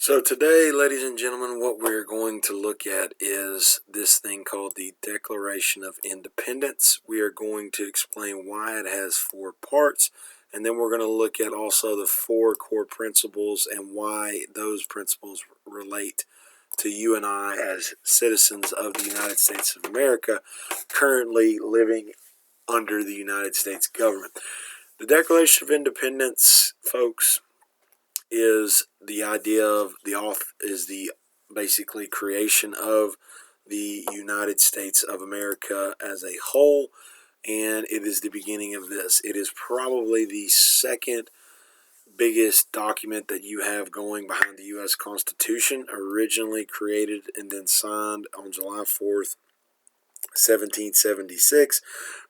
So today, ladies and gentlemen, what we're going to look at is this thing called the Declaration of Independence. We are going to explain why it has four parts, and then we're going to look at also the four core principles and why those principles relate to you and I as citizens of the United States of America currently living under the United States government. The Declaration of Independence, folks, is the idea of the basically creation of the United States of America as a whole, and it is the beginning of this. It is probably the second biggest document that you have going behind the U.S. Constitution, originally created and then signed on July 4th, 1776,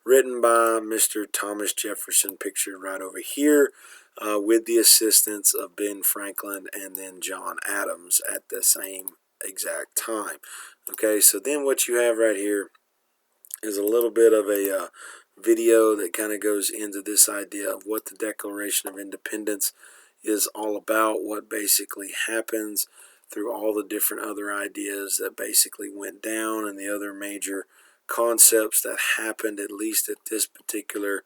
written by Mr. Thomas Jefferson, pictured right over here, with the assistance of Ben Franklin and then John Adams at the same exact time. Okay, so then what you have right here is a little bit of a video that kind of goes into this idea of what the Declaration of Independence is all about, what basically happens through all the different other ideas that basically went down and the other major concepts that happened, at least at this particular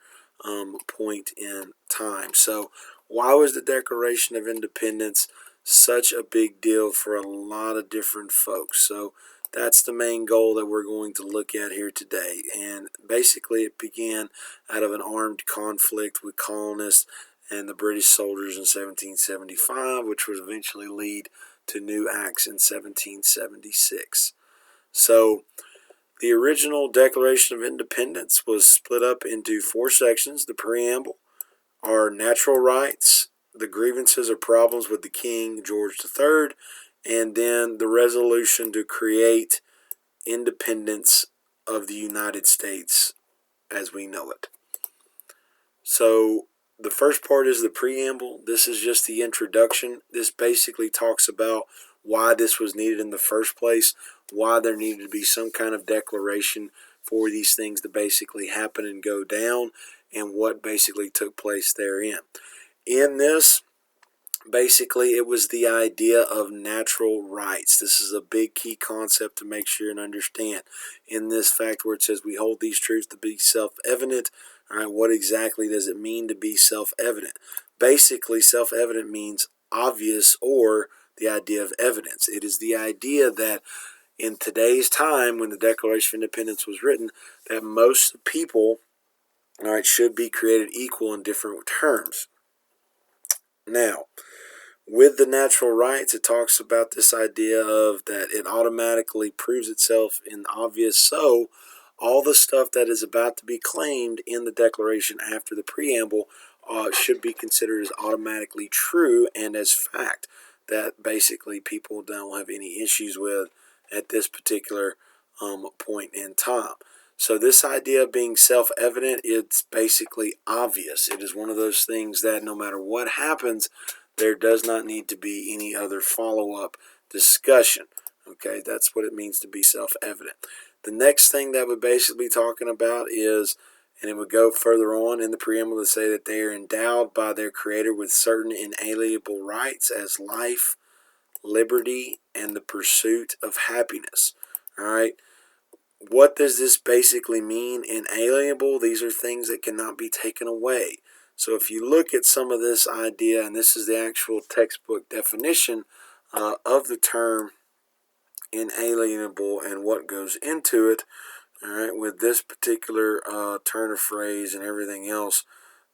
point in time. So why was the Declaration of Independence such a big deal for a lot of different folks? So that's the main goal that we're going to look at here today. And basically it began out of an armed conflict with colonists and the British soldiers in 1775, which would eventually lead to new acts in 1776. So the original Declaration of Independence was split up into four sections. The preamble are natural rights, the grievances or problems with the King George III, and then the resolution to create independence of the United States as we know it. So the first part is the preamble. This is just the introduction. This basically talks about why this was needed in the first place, why there needed to be some kind of declaration for these things to basically happen and go down, and what basically took place therein. In this, basically, it was the idea of natural rights. This is a big key concept to make sure and understand. In this fact where it says we hold these truths to be self-evident, all right, what exactly does it mean to be self-evident? Basically, self-evident means obvious, or the idea of evidence. It is the idea that in today's time, when the Declaration of Independence was written, that most people, all right, should be created equal in different terms. Now, with the natural rights, it talks about this idea of that it automatically proves itself in obvious. So all the stuff that is about to be claimed in the Declaration after the preamble should be considered as automatically true and as fact, that basically people don't have any issues with at this particular point in time. So this idea of being self-evident, it's basically obvious. It is one of those things that no matter what happens, there does not need to be any other follow-up discussion. Okay, that's what it means to be self-evident. The next thing that we're basically talking about is, and it would go further on in the preamble to say that they are endowed by their Creator with certain inalienable rights as life, liberty, and the pursuit of happiness. All right. What does this basically mean? Inalienable, these are things that cannot be taken away. So if you look at some of this idea, and this is the actual textbook definition of the term inalienable and what goes into it, all right, with this particular turn of phrase and everything else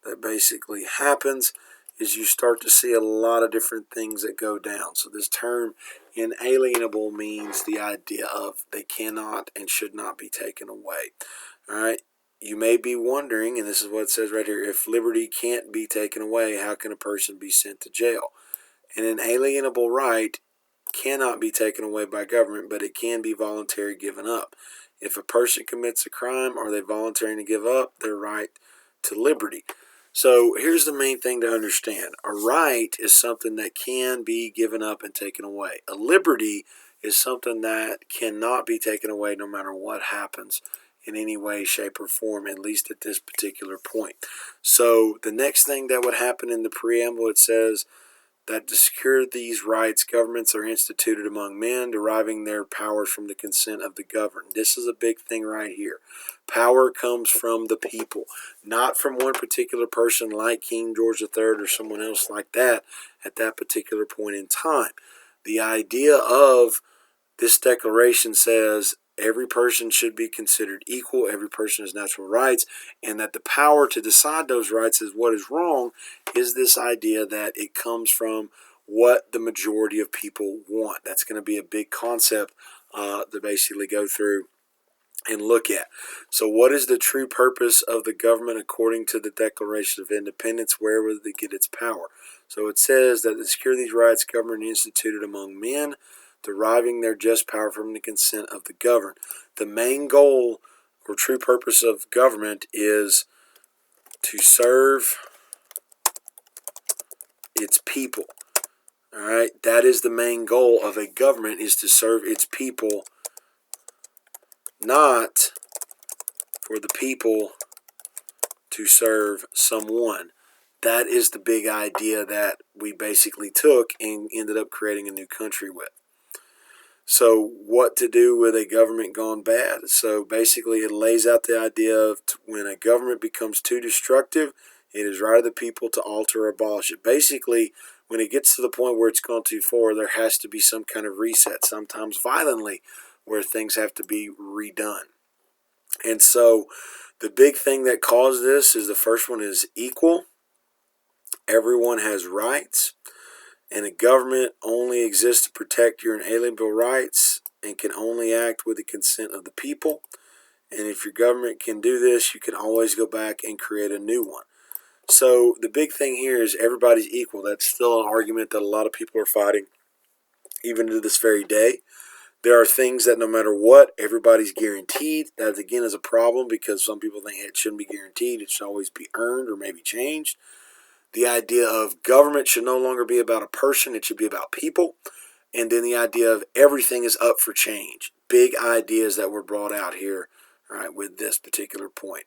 that basically happens, is you start to see a lot of different things that go down. So this term inalienable means the idea of they cannot and should not be taken away. All right. You may be wondering, and this is what it says right here, if liberty can't be taken away, how can a person be sent to jail? An inalienable right cannot be taken away by government, but it can be voluntarily given up. If a person commits a crime, are they voluntarily to give up their right to liberty? So here's the main thing to understand. A right is something that can be given up and taken away. A liberty is something that cannot be taken away no matter what happens in any way, shape, or form, at least at this particular point. So the next thing that would happen in the preamble, it says that to secure these rights, governments are instituted among men, deriving their powers from the consent of the governed. This is a big thing right here. Power comes from the people, not from one particular person like King George III or someone else like that at that particular point in time. The idea of this declaration says every person should be considered equal, every person has natural rights, and that the power to decide those rights is what is wrong is this idea that it comes from what the majority of people want. That's going to be a big concept to basically go through and look at. So what is the true purpose of the government according to the Declaration of Independence? Where would it get its power? So it says that to secure these rights, government instituted among men, deriving their just power from the consent of the governed. The main goal or true purpose of government is to serve its people. All right, that is the main goal of a government, is to serve its people, not for the people to serve someone. That is the big idea that we basically took and ended up creating a new country with. So what to do with a government gone bad? So basically it lays out the idea of when a government becomes too destructive, it is right of the people to alter or abolish it. Basically, when it gets to the point where it's gone too far, there has to be some kind of reset, sometimes violently, where things have to be redone. And so the big thing that caused this is the first one is equal. Everyone has rights. And a government only exists to protect your inalienable rights and can only act with the consent of the people. And if your government can do this, you can always go back and create a new one. So the big thing here is everybody's equal. That's still an argument that a lot of people are fighting, even to this very day. There are things that no matter what, everybody's guaranteed. That, again, is a problem because some people think it shouldn't be guaranteed. It should always be earned or maybe changed. The idea of government should no longer be about a person. It should be about people. And then the idea of everything is up for change. Big ideas that were brought out here, right, with this particular point.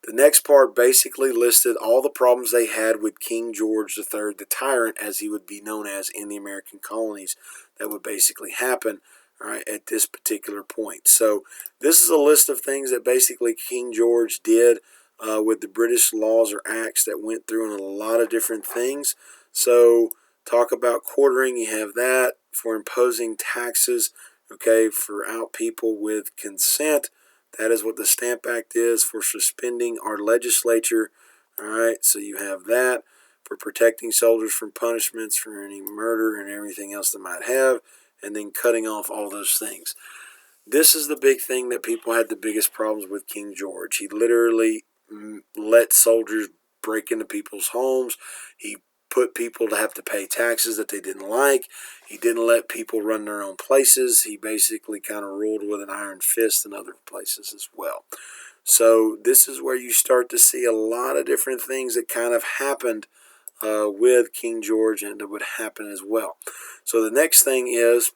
The next part basically listed all the problems they had with King George III, the tyrant, as he would be known as in the American colonies, that would basically happen, right, at this particular point. So this is a list of things that basically King George did with the British laws or acts that went through in a lot of different things. So talk about quartering, you have that. For imposing taxes, okay, for out people with consent. That is what the Stamp Act is. For suspending our legislature, all right, so you have that. For protecting soldiers from punishments for any murder and everything else they might have, and then cutting off all those things. This is the big thing that people had the biggest problems with King George. He literally let soldiers break into people's homes. He put people to have to pay taxes that they didn't like. He didn't let people run their own places. He basically kind of ruled with an iron fist in other places as well. So this is where you start to see a lot of different things that kind of happened with King George and that would happen as well. So the next thing is,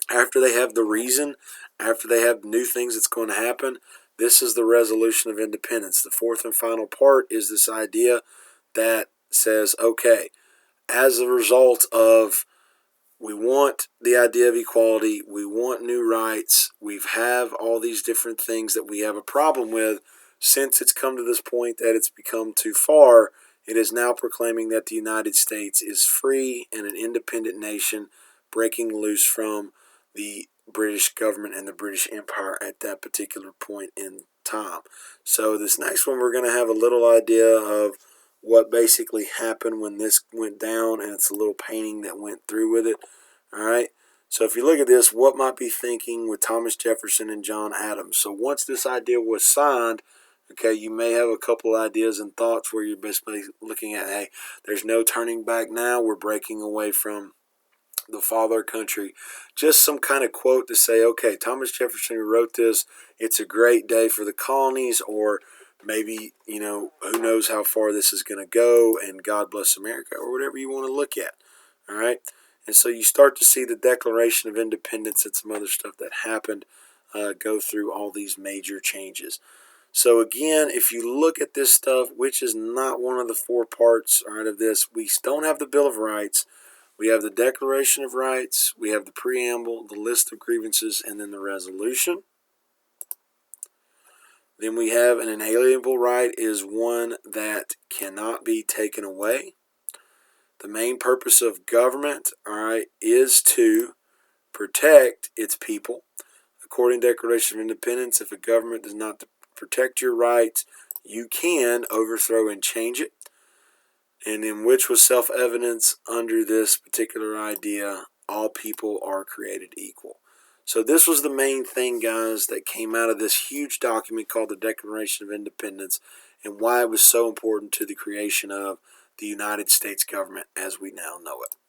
after they have the reason, after they have new things that's going to happen, this is the resolution of independence. The fourth and final part is this idea that says, okay, as a result of we want the idea of equality, we want new rights, we have all these different things that we have a problem with, since it's come to this point that it's become too far, it is now proclaiming that the United States is free and an independent nation, breaking loose from the British government and the British Empire at that particular point in time. So this next one, we're going to have a little idea of what basically happened when this went down, and it's a little painting that went through with it. All right. So if you look at this, what might be thinking with Thomas Jefferson and John Adams? So once this idea was signed, okay, you may have a couple ideas and thoughts where you're basically looking at, hey, there's no turning back now. We're breaking away from the father country. Just some kind of quote to say, okay, Thomas Jefferson who wrote this, it's a great day for the colonies, or maybe, you know, who knows how far this is going to go, and God bless America, or whatever you want to look at. All right. And so you start to see the Declaration of Independence and some other stuff that happened go through all these major changes. So again, if you look at this stuff, which is not one of the four parts, all right, of this, we don't have the Bill of Rights. We have the Declaration of Rights, we have the preamble, the list of grievances, and then the resolution. Then we have an inalienable right is one that cannot be taken away. The main purpose of government, is to protect its people. According to the Declaration of Independence, if a government does not protect your rights, you can overthrow and change it. And in which was self-evidence under this particular idea, all people are created equal. So this was the main thing, guys, that came out of this huge document called the Declaration of Independence, and why it was so important to the creation of the United States government as we now know it.